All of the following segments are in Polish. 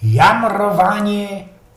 jamrowanie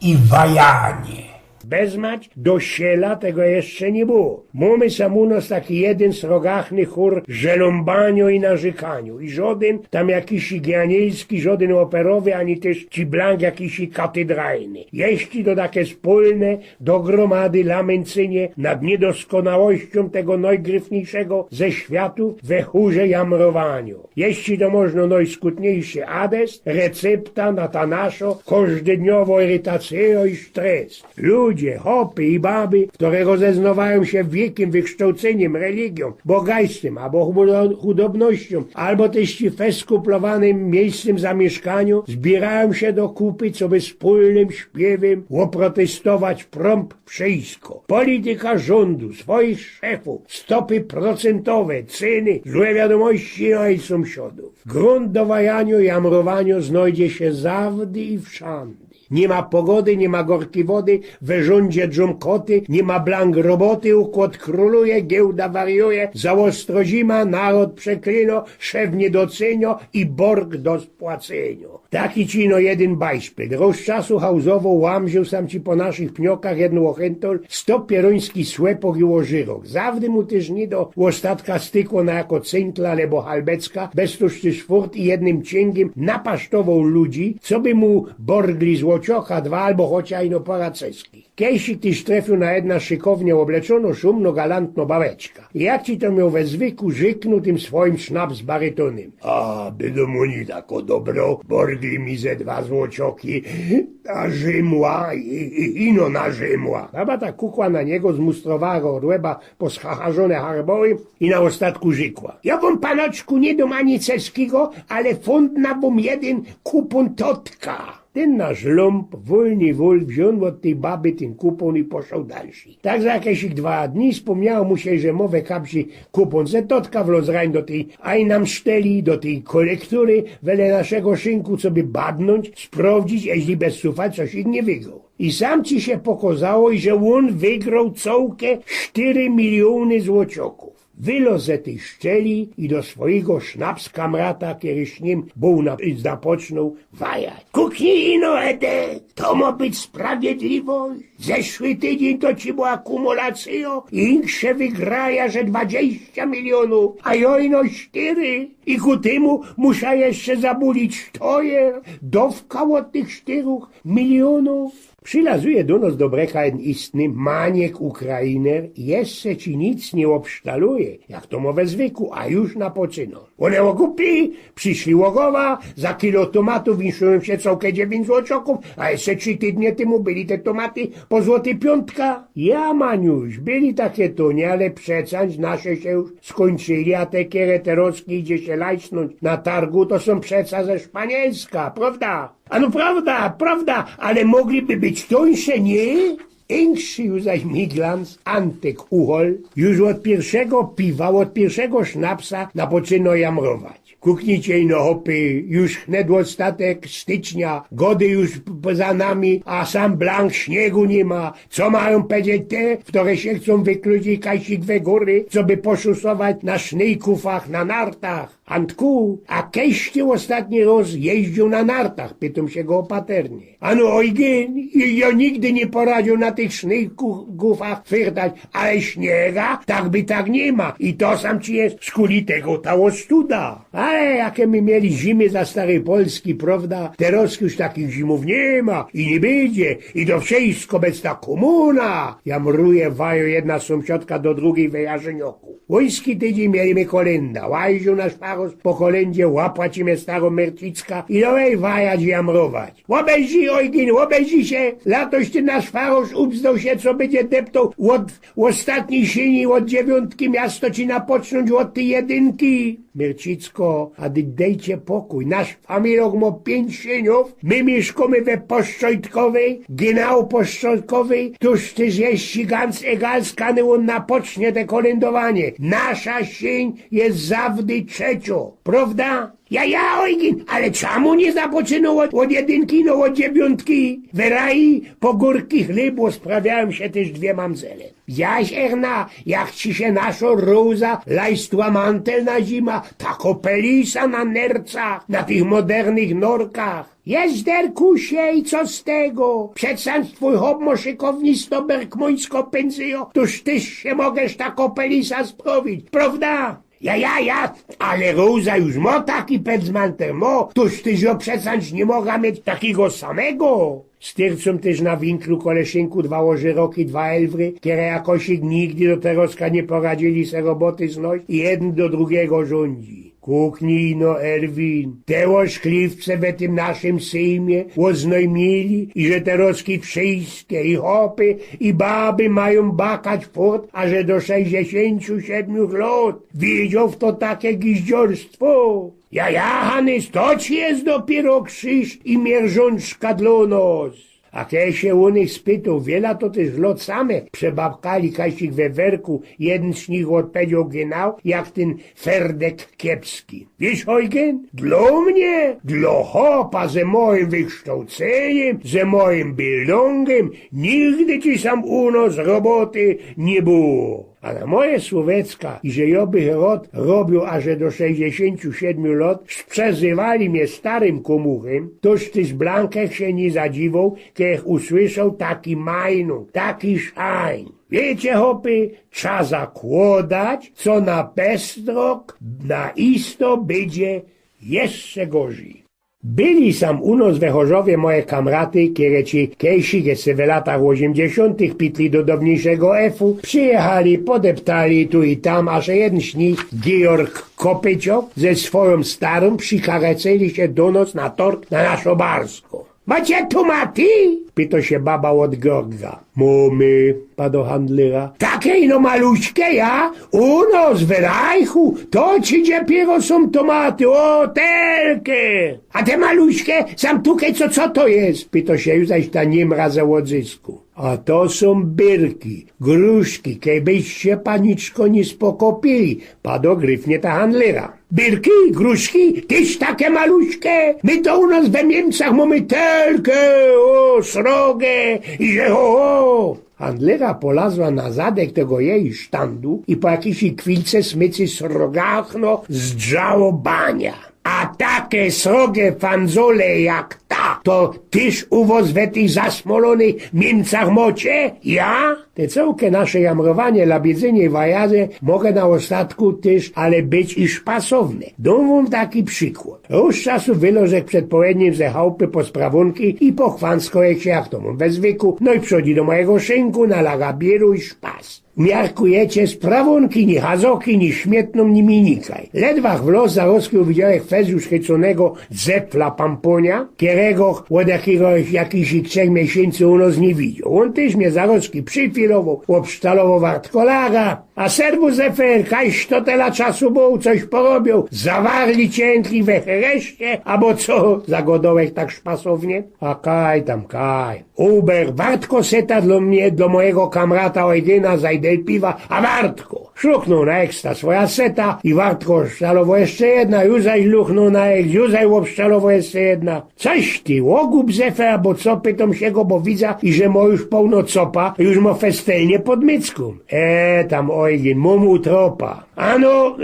i wajanie. Bezmać do siela tego jeszcze nie było. Mamy sam u nas taki jeden srogachny chór żeląbaniu i narzekaniu. I żaden tam jakiś gianielski, żaden operowy, ani też ci blank jakiś katedralny. Jeśli to takie wspólne do gromady lamencynie nad niedoskonałością tego najgryfniejszego ze światów we chórze jamrowaniu. Jeśli to można najskutniejszy adest, recepta na ta nasza każdodniowa irytacja i stres. Ludzie, hopy i baby, które rozeznawają się wiekiem, wykształceniem, religią, bogactwem albo chudobnością, albo też ci skuplowanym miejscem zamieszkaniu, zbierają się do kupy, co by wspólnym śpiewem oprotestować prompt wszystko. Polityka rządu, swoich szefów, stopy procentowe, ceny, złe wiadomości i sąsiadów. Grunt do wajaniu i jamrowaniu znajdzie się zawdy i wszędzie. Nie ma pogody, nie ma gorkiej wody, we rządzie dżumkoty, nie ma blank roboty, układ króluje, giełda wariuje, za ostro zima, naród przeklino, szef nie docenio i borg do spłacenia. Taki ci no jeden bajszpyl. Roz czasu hauzowo łamził sam ci po naszych pniokach jedną ochętol, 100 pieroński słepok i łożyrok. Zawdy mu też nie do ostatka stykło na jako cyntla lebo halbecka, bez tuż też furt i jednym cięgiem napasztował ludzi, co by mu borgli złociocha dwa albo chociaż ino paraceski. Kiejsik tyś trafił na jedna szykownie obleczono, szumno, galantno babeczka. Jak ci to miał we zwyku żyknął tym swoim sznaps barytonem. A, by mu nie tako dobro, borgli mi ze 2 złocioki, a rzymła ino na rzymła. Baba ta kukła na niego z mustrowego odłeba poschacharzone harbory i na ostatku żykła. Ja wam panoczku nie dom ani ceskiego, ale fundna bom jeden kupon totka. Ten nasz lump wolny wziął od tej baby ten kupon i poszedł dalszy. Tak za jakieś 2 dni wspomniało mu się, że mowe kapsi kupon ze totka wlozrań do tej ajnam szteli, do tej kolektury, wele naszego szynku, co by badnąć, sprawdzić, jeśli bez sufa coś ich nie wygrał. I sam ci się pokazało, że on wygrał całkę 4 miliony złocioków. Wylos ze tej szczeli i do swojego sznapskamrata, który z nim był zapoczął wajać. Kuknij ino, Edek, to ma być sprawiedliwość. Zeszły tydzień to ci była akumulacja, insze wygraja, że 20 milionów, a jojno 4. I ku temu muszę jeszcze zabulić tojer, dowka od tych 4 milionów. Przylazuje do nas do breka jeden istny maniek Ukrainer i jeszcze ci nic nie obsztaluje, jak to mowe zwyku, a już napoczyną. One okupi, przyszli łogowa, za kilo tomatów winszyłem się całkę 9 złocioków, a jeszcze 3 tygodnie temu byli te tomaty po złoty 5. Ja, Maniuś, byli takie tonie, ale przecańcz nasze się już skończyli, a te kiereterowskie idzie się lajsnąć na targu, to są przeca ze Szpanielska, prawda? A no prawda, ale mogliby być tońsze, nie? Większy już zaś Miglans, Antek Uchol, już od pierwszego piwa, od pierwszego sznapsa napoczyno jamrować. Kuknijcie ino hopy, już hned ostatek stycznia, gody już poza nami, a sam blank śniegu nie ma. Co mają powiedzieć te, które się chcą wykludzić kajsik we góry, co by poszusować na sznyjkufach, na nartach? Antku, a kiedyś ty ostatni raz jeździł na nartach, pytam się go opaternie. Ano ojgen, ja nigdy nie poradził na tych sznyjkufach fyrtać, ale śniega, tak by tak nie ma. I to sam ci jest z kulitego ta ostuda. Ale jakie my mieli zimy za starej Polski, prawda? Teraz już takich zimów nie ma i nie będzie. I to wszystko bez ta komuna. Jamruje wajo jedna sąsiadka do drugiej we Jarzynioku. Wojski tydzień mieliśmy kolenda. Łajził nasz paros po kolendzie, łapać mnie starą Mercicka i dowej wajać jamrować. Łobejzi, ojgin, łobejzi się. Latoś ty nasz farosz upzdał się, co będzie deptał od ostatniej sieni, od 9 miasto ci napocznąć od tej 1. Mercicko, a dejcie pokój. Nasz familiok ma 5 sieniów, my mieszkamy we Poszczojtkowej, genau Poszczojtkowej, tuż też jest ganz egal, skany on napocznie te kolędowanie. Nasza sień jest zawdy 3, prawda? Ja, ojgin, ale czemu nie zapoczynał od 1, no od 9? Wyrai po górki chlebu sprawiałem się też 2 mamzele. Jaś Erna, jak ci się nasza roza lajstła mantel na zima, tako pelisa na nercach, na tych modernych norkach. Jest derkusie i co z tego? Przecież twój hop moszykownisto berkmońsko pędzyjo, toż tyś się mogesz ta kopelisa sprowić, prawda? Ja, ale Róza już ma taki pedzmanter, toż tyś jo przecież nie mogła mieć takiego samego. Styrcom też na winklu koleżynku 2 ożyroki, 2 elwry, które jakoś nigdy do teroska nie poradzili se roboty znać i jeden do drugiego rządzi. Kuknino, Erwin, te szklivce w tym naszym sejmie oznajmili, i że teroski wszystkie, i hopy, i baby mają bakać fort, a że do 67 lat. Widział to takie gizdziorstwo. Ja, Hanys, to ci jest dopiero krzyż i mierzączka dla nas. A kiedy się u nich spytał, wiele to też lot same przebabkali kaśik we werku, jeden z nich odpowiedział genau, jak ten Ferdek kiepski. Wiesz, Eugen, dla mnie, dla hopa ze moim wykształceniem, ze moim bildungiem, nigdy ci sam u nas roboty nie było. A na moje słowecka, i że ja bych rod robił aż do 67 lat, przezywali mnie starym komuchem, toż ty z Blankech się nie zadziwał, kiedy usłyszał taki majnung, taki szajn. Wiecie, hopy, trzeba zakładać, co na pestrok, na isto będzie jeszcze gorzej. Byli sam u nas we Chorzowie moje kamraty, które ci kejsige se w latach 80. pitli do dawniejszego F-u, przyjechali, podeptali tu i tam, aż jeden z nich, Georg Kopycio, ze swoją starą przykareceli się do nas na tork na naszą Barską. Macie tomaty? Pyta się baba od Georga. Mamy, pado handlera. Takie ino maluśkie, ja? U nas w Rajchu, to ci dopiero są tomaty, o telkę. A te maluśkie, sam tukaj, co to jest? Pyta się już zaś ta niemra za łodzysku. A to są byrki, gruszki, kiedyście paniczko nie spokopili, pado gryfnie ta handlera. Byrki, gruszki, tyś takie maluśkie? My to u nas we Niemcach mamy telkę, o, srogę i że ho. Handlera polazła na zadek tego jej sztandu i po jakiejś chwilce smycy srogachno zdrzało bania. A takie srogie fanzole jak ta, to tyż u was we tych zasmolonych Niemcach mocie? Ja? Te całkie nasze jamrowanie, labiedzenie i wajaze mogę na ostatku też, ale być i szpasowne. Dam wam taki przykład. Już czasu wylożek przed południem ze chałupy po sprawunki i po chwansko jak się jak to mam we zwyku, no i przychodzi do mojego szynku na lagabieru i szpas. Miarkujecie sprawunki, ni hazoki, ni śmietną, ni minikaj. Ledwach w los zarosky uwidziałek fez już chyconego zepla pamponia, którego od jakichś 3 miesięcy u nas nie widział. On też mnie zarosky przyfilował, obsztalował wartkolara, a serwus zefer, kajś to tyle czasu był, coś porobił, zawarli ciętli we hereście, albo co, zagodołek tak szpasownie? A kaj tam, kaj. Uber, wartko seta dla mnie, dla mojego kamrata Eugena zajdel piwa, a wartko. Szluknął na eksta swoja seta i wartko szczalowo jeszcze jedna, Józaj luchnął na eks, Józaj obszczalowo jeszcze jedna. Coś ty, łogub zefer, bo co, pytam się go, bo widzę, i że mo już pełno copa, już mo festelnie pod mycką. Tam Eugen, mam utropa. Ano,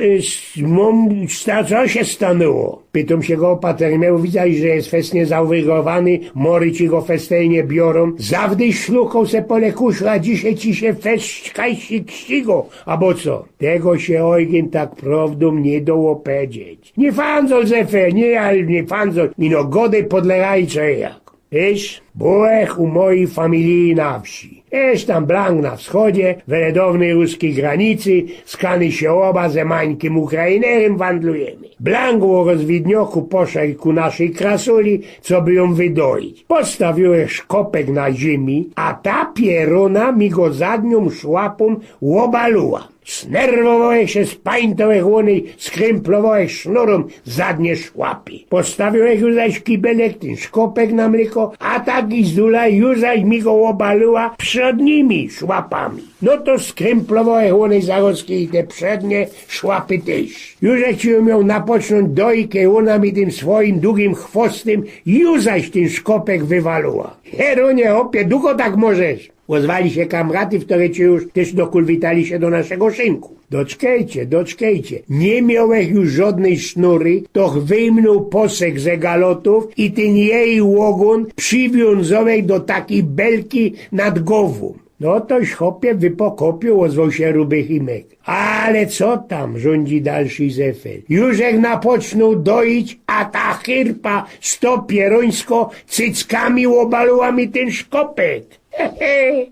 co się stanęło? Pytam się go, patermiał, widzę, że jest festnie zaurygowany, mory ci go festelnie biorą. Zawdy szlukał se pole kuszla, dzisiaj ci się festkaj ścigo, albo co? Tego się Eugen tak prawdą nie dało powiedzieć. Nie fanzol zefe, nie fanzol, ino gody podlerajcze jak. Wiesz, byłech u mojej familii na wsi. Jest tam Blank na wschodzie, w redownej ruskiej granicy, skany się oba ze mańkim Ukrainerem wandlujemy. Blank o rozwidnioku poszedł ku naszej krasuli, co by ją wydoić. Postawiłeś szkopek na ziemi, a ta pieruna mi go zadnią szłapą łobaluła. Znerwowałeś się, spańtałeś łonej, skrymplowałeś sznurą zadnie szłapy. Postawiłeś już zaś kibelek, ten szkopek na mleko, a tak i zdula już zaś mi go łobaluła przednimi szłapami. No to skrymplowałeś łonej zarostki i te przednie szłapy też. Już jak ci miał napocząć dojkę, ona mi tym swoim długim chwostem już zaś ten szkopek wywaluła. Heronie, hopie, długo tak możesz? Ozwali się kamraty, które cię już też dokulwitali się do naszego szynku. Doczkejcie. Nie miałeś już żadnej sznury, toch wyjmnął posek ze galotów i ten jej łogun przywiązałeś do takiej belki nad głową. No toś chopie wypokopił, ozwał się Ruby Chimek. Ale co tam, rządzi dalszy Zefel. Już jak napoczną doić, a ta chyrpa sto pierońsko cyckami obalała mi ten szkopet.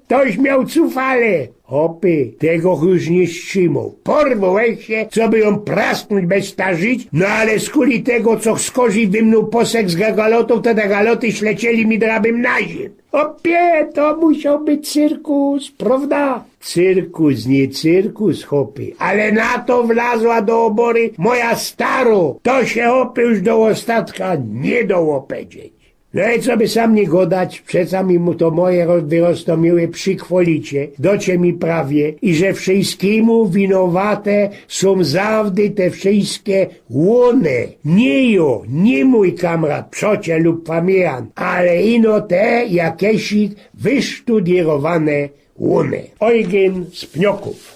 Toś miał cufale. Hopy, tego już nie strzymał. Porwałeś się, co by ją prasknąć bez starzyć, no ale z kuli tego, co z kozi wymnął posek z galotów, to te galoty ślecieli mi drabem na ziem. Opie, to musiał być cyrkus, prawda? Cyrkus, nie cyrkus, hopy, ale na to wlazła do obory moja staro, to się hopy już do ostatka nie doło powiedzieć. No i co by sam nie godać, przeca mi mu to moje wyrostomiłe przykwolicie, docie mi prawie, i że wszystkiemu winowate są zawdy te wszystkie łone. Nie mój kamrat, przocie lub pamiętan, ale ino te jakieś wysztudierowane łone. Eugen z Pnioków.